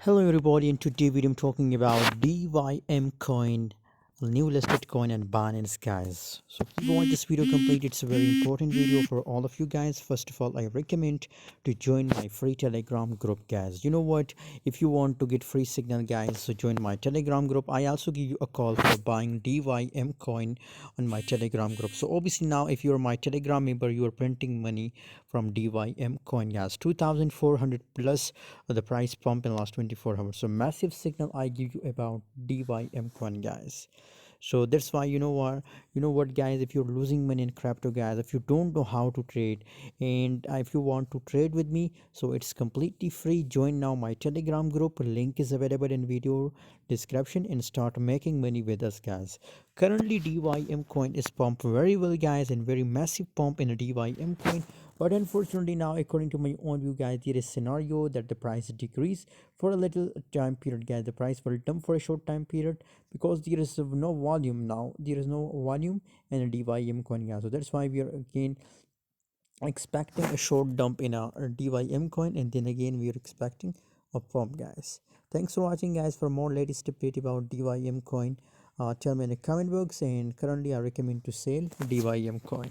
Hello everybody, in today's video I'm talking about DYM coin, a new listed coin and Binance guys. So if you want this video complete, it's a very important video for all of you guys. First of all, I recommend to join my free Telegram group guys. You know what, if you want to get free signal guys, so join my Telegram group. I also give you a call for buying DYM coin on my Telegram group. So obviously now if you're my Telegram member, you are printing money from DYM coin guys, 2400 plus the price pump in last 24 hours. So massive signal I give you about DYM coin guys. So that's why you know what guys, if you're losing money in crypto guys, if you don't know how to trade, and if you want to trade with me, so it's completely free. Join now my Telegram group, link is available in video description, and start making money with us guys. Currently DYM coin is pumped very well guys, and very massive pump in a DYM coin. But unfortunately now, according to my own view guys, there is scenario that the price decrease for a little time period guys. The price will dump for a short time period because there is no volume now. There is no volume in a DYM coin guys. So that's why we are again expecting a short dump in a DYM coin, and then again we are expecting a pump guys. Thanks for watching guys. For more latest update about DYM coin, tell me in the comment box, and currently I recommend to sell DYM coin.